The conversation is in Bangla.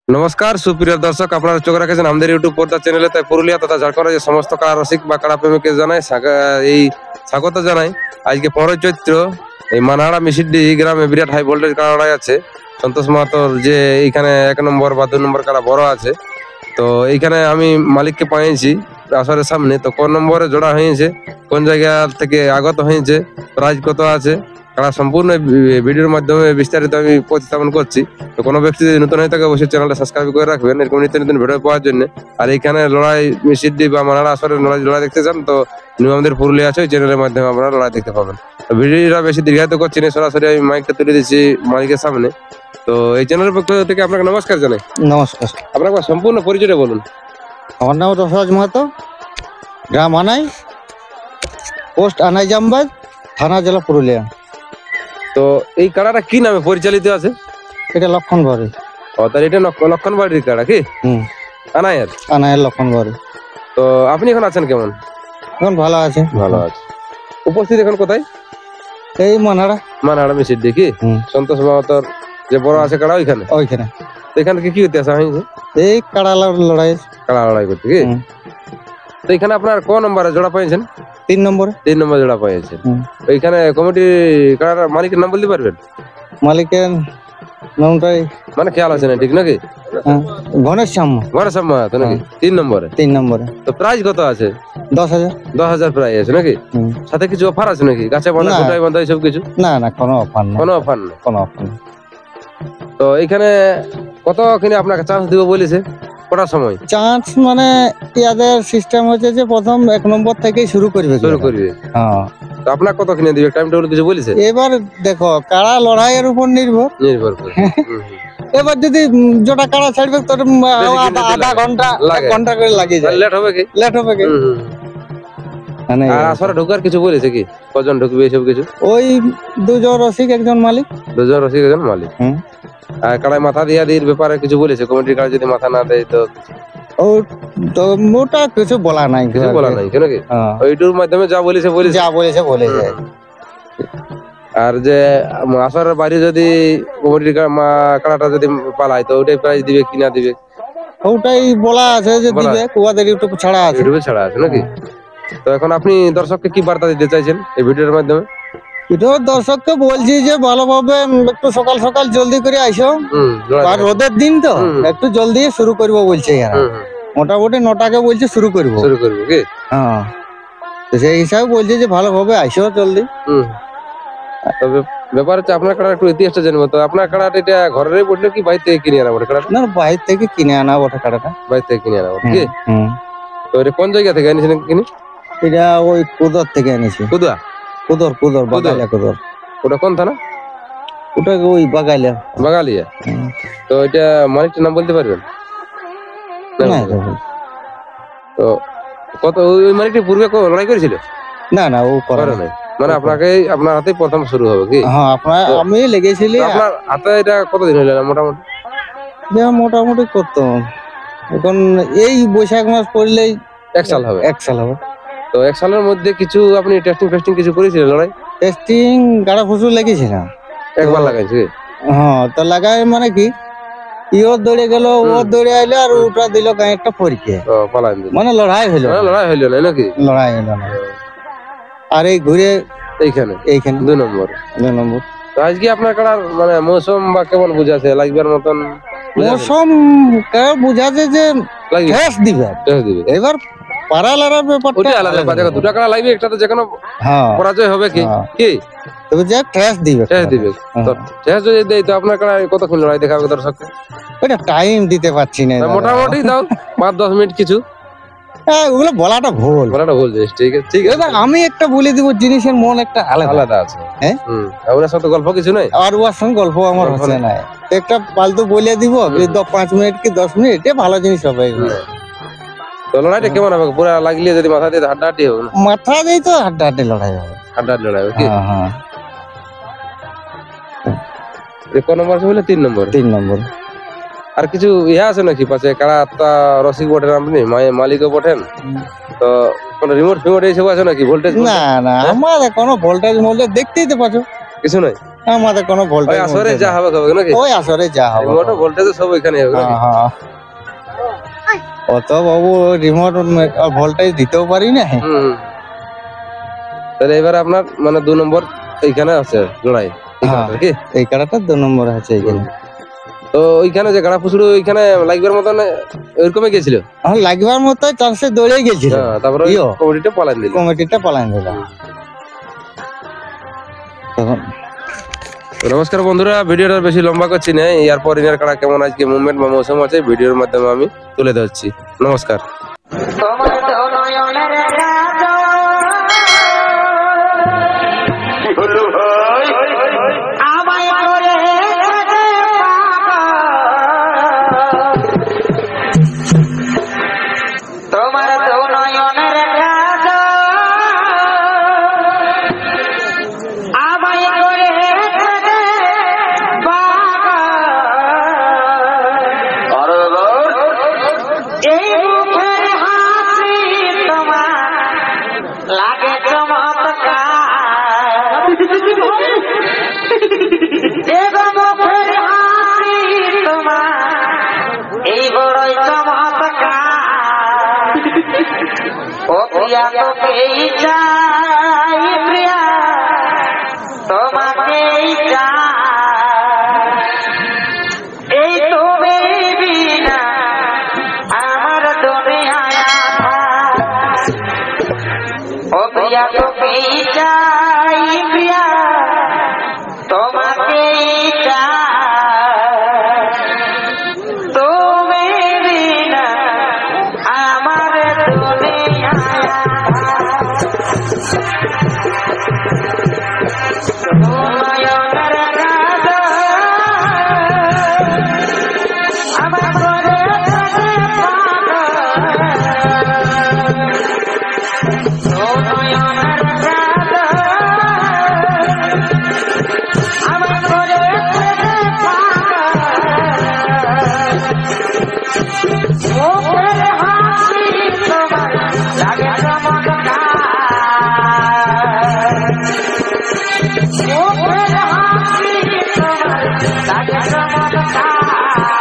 নমস্কার সুপ্রিয় দর্শক, আপনারা চোখ রাখেছেন আমাদের ইউটিউব পর্দা চ্যানেলে। তাই পুরুলিয়া তথা ঝাড়খণ্ডের যে সমস্ত কাড়া রসিক বা কাড়া প্রেমীকে জানাই এই স্বাগত জানাই। আজকে 15 চৈত্র এই মানহাড়া মিশিডি গ্রামে বিরাট হাই ভোল্টেজ কাড়া লড়াই আছে। সন্তোষ মাহাতোর যে এইখানে 1 নম্বর বা 2 নম্বর কাড়া বড় আছে, তো এইখানে আমি মালিককে পাইছি আসরের সামনে। তো কোন নম্বরে জোড়া হয়েছে, কোন জায়গা থেকে আগত হয়েছে, প্রাইজ কত আছে, কারণ সম্পূর্ণ ভিডিওর মাধ্যমে বিস্তারিত আমি উপস্থাপন করছি। তো কোনো ব্যক্তি যদি নতুন হয়ে থাকে অবশ্যই চ্যানেলটা সাবস্ক্রাইব করে রাখবেন এরকম নিত্য নতুন ভিডিও পাওয়ার জন্য। আর এইখানে লড়াই মিশিডি বা মানাড়া আসরের লড়াই দেখতে চান তো আমাদের পুরুলিয়া আছে, ওই চ্যানেলের মাধ্যমে আপনারা লড়াই দেখতে পাবেন। তো ভিডিওটা বেশি দীর্ঘায়িত করছি না, সরাসরি আমি মাইকটা তুলে দিচ্ছি মালিকের সামনে। তো এই চ্যানেলের পক্ষ থেকে আপনাকে নমস্কার জানাই। নমস্কার। আপনার সম্পূর্ণ পরিচয়টা বলুন। আমার নাম রসরাজ মাহাতো, গ্রাম আনাই, পোস্ট আনাই জামবাজ, থানা জেলা পুরুলিয়া। তো এই কাড়াটা কি নামে পরিচালিত আছে? এটা লক্ষণ বাড়ি। ও তাহলে এটা লক্ষণ বাড়ির কাড়া কি? আনায়ের আনাইয়ের লক্ষণ বাড়ি। তো আপনি এখন আছেন কেমন? এখন ভালো আছে। ভালো আছে। উপস্থিত এখন কোথায়? এই মানহাড়া মিশির দেখি সন্তোষ মাহাতোর যে বড় আছে কাড়া ওইখানে। ওইখানে তো এখানে কি হতে আসা হয়েছে? এই কাড়া লড়াই। কাড়া লড়াই করতে কি? তো এখানে আপনার কোন নম্বরে জোড়া পাইছেন? 3 নম্বরে। 3 নম্বর জোড়া পাইছেন। ওইখানে কমিটি কাড়ার মালিকের নাম বলতে পারবেন? মালিকের নামটাই মানে খেয়াল আছে না ঠিক নাকি? গণেশ শ্যামা। গণেশ শ্যামা তো নাকি? 3 নম্বরে। 3 নম্বরে। তো প্রাইস কত আছে? 10,000। 10,000 প্রাইস আছে নাকি? সাথে কিছু অফার আছে নাকি? গাছে বাঁধা গোটায় বাঁধা সব কিছু? না না, কোনো অফার নেই। কোনো অফার নেই। কোনো অফার নেই। তো এখানে কত কিনে আপনাকে চান্স দিব বলেছে? কটার সময় চান্স মানে ইয়াদের সিস্টেম হচ্ছে যে প্রথম 1 নম্বর থেকেই শুরু করবে। হ্যাঁ। তো আপনার কত কিনে দিবে? টাইম টেবিল কিছু বলেছে? এবার দেখো, কাড়া লড়াইয়ের উপর নির্ভর করে। এবার যদি যেটা কাড়া ছাড়বে তোর আধা ঘন্টা 1 ঘন্টা করে লাগিয়ে যায়। লেট হবে কি? লেট হবে কি? মানে আর আসরে ঢোকার কিছু বলেছে কি? কজন ঢুকবে এসব কিছু? ওই 2 জন রসিক, 1 জন মালিক। 2 জন রসিক, 1 জন মালিক। আর কাড়ায় মাথা দিয়া দির ব্যাপারে কিছু বলেছে? কমিটির কাড়া যদি মাথা না দেয় তো ও তো মোটা কিছু বলা নাই। কিছু বলা নাই কেন কি? ওইটুর মাধ্যমে যা বলেছে যা বলেছে বলেছে। আর যে আসরের বাইরে যদি কমিটির কাড়াটা যদি পালায় তো ওইটাই প্রাইজ দিবে কিনা দিবে? ওটাই বলা আছে যে দিবে, ওদের ইউটিউব ছাড়া আছে। ইউটিউবে ছাড়া আছে নাকি? তো এখন আপনি দর্শককে কি বার্তা দিতে চাইছেন এই ভিডিওর মাধ্যমে? এটা দর্শককে বলছি যে ভালোভাবে একটু সকাল সকাল জলদি করে আইসো। আর রোদের দিন তো একটু জলদি শুরু করবো বলছে। মোটামুটি 9টাকে বলছে শুরু করবো কি? হ্যাঁ, তো সেই হিসাবে বলছে যে ভালোভাবে আইসো জলদি। তবে ব্যাপার হচ্ছে আপনার কাড়া একটু ইতিহাসটা জানবো। তো আপনার কাড়াটা এটা ঘরেরই বটে কি বাইরে থেকে কিনে আনা বটে কাড়াটা? না, বাইরে থেকে কিনে আনা বটে কাড়াটা। বাইরে থেকে কিনে আনা বটে কি? তো এটা কোন জায়গা থেকে আনিছেন কিনে? এটা ওই কুদর থেকে আনিছি। কুদর বাগালিয়া কুদর। ওটা কোন থানা? ওটা ওই বাগালিয়া। তো এটা মালিকটার নাম বলতে পারবেন? তো কত ওই মালিকটা পূর্বে লড়াই করেছিল? না ও করে নাই। মানে আপনার হাতেই প্রথম শুরু হবে কি? হ্যাঁ, আমি লেগেছিলি। আপনার হাতে এটা কতদিন হলো মোটামুটি? মোটামুটি করতো এখন এই বৈশাখ মাস পড়লেই 1 সাল হবে। 1 সাল হবে। তো 1 সালের মধ্যে কিছু আপনি টেস্টিং কিছু করেছিলেন লড়াই? টেস্টিং গাড়া ফুসু লেগেছে না, একবার লাগাইছে। হ্যাঁ, তো লাগাই মানে কি ইও দৌড়ে গেল, ও দৌড়ে আইলো আর ওটা দিল একটা পরীক্ষা। মানে লড়াই হইলো না নাকি? লড়াই হইলো না। আর এই ঘুরে এইখানে 2 নম্বর। তো আজকে আপনার কাড়ার মানে মৌসুম বা কেমন বুঝাছে? লাগবার মতন মৌসুম বুঝাছে যে টেস্ট দিবে। এবার পাড়া লড়ার ব্যাপারটা আলাদা। দুটা কাড়া লাগবে, একটা তো যেকোনো পরাজয় হবে কি? তবে যে টেস্ট দিবে। তো টেস্ট যদি দেই তো আপনার কাড়া কতক্ষণ লড়াই দেখাবে দর্শককে? ওটা টাইম দিতে পারছি না। মোটামুটি দাও 5-10 মিনিট কিছু। ওগুলো বলাটা ভুল জিনিস। ঠিক আছে। এবার আমি একটা বলে দিব, জিনিসের মন একটা আলাদা আছে। হ্যাঁ, ওর সাথে গল্প কিছু নাই। আর ওর সঙ্গে গল্প আমার হচ্ছে না। একটা পালতু বলে দিব 5 মিনিট কি 10 মিনিট, এটা ভালো জিনিস হবে। তো লড়াইটা কেমন হবে? পুরা লাগলে যদি মাথা দিয়ে হাড্ডাহাড্ডি হবে? মাথা দিয়ে তো হাড্ডাহাড্ডি লড়াই হবে। লড়াই হবে কি? হ্যাঁ। কোন নম্বর বলে? 3 নম্বর। আর কিছু ইয়া আছে নাকি পাশে? কাড়া রসিক বটেন আপনি, মালিকও বটেন, তো কোন রিমোট ফিমোট এইসব আছে নাকি? ভোল্টেজ? না, আমার কোনো ভোল্টেজ দেখতেই তো পাচ্ছ, কিছু নাই। আমাদের কোনো ওই ভোল্টেজ আসরে যা হবে হবে নাকি ওই আসরে যা হবে রিমোট ভোল্টেজ সব ওইখানে হবে নাকি? হ্যাঁ, অত বাবু রিমোট ভোল্টেজ দিতেও পারি না। হুম। তাহলে এবার আপনার মানে 2 নম্বর এইখানে আছে লড়াই হ্যাঁ। নাকি? এই কাড়াটা 2 নম্বর আছে এখানে। তো ওইখানে যে গাড়া পুছড়ু ওইখানে লাগবার মতন ওইরকমই গেছিল। হ্যাঁ, লাগবার মতো চান্সে দৌড়ে গেছিল, হ্যাঁ, তারপরে ইয়ো। কমিটিটা পালান দিল। কমিটিটা পালান দিল তখন। তো নমস্কার বন্ধুরা, ভিডিওটা বেশি লম্বা করছি না, এরপর ইনার কাড়া কেমন আজকে মুভমেন্ট বা মৌসুম আছে ভিডিওর মাধ্যমে আমি তুলে ধরছি। নমস্কার। ও প্রিয়া তোকেই চাই, প্রিয়া তোমাকেই চাই, এই তুমি বিনা আমার দুনিয়ায় ও প্রিয়া তোকেই চাই, প্রিয়া তোমাকেই চাই, তুমি বিনা আমার I'm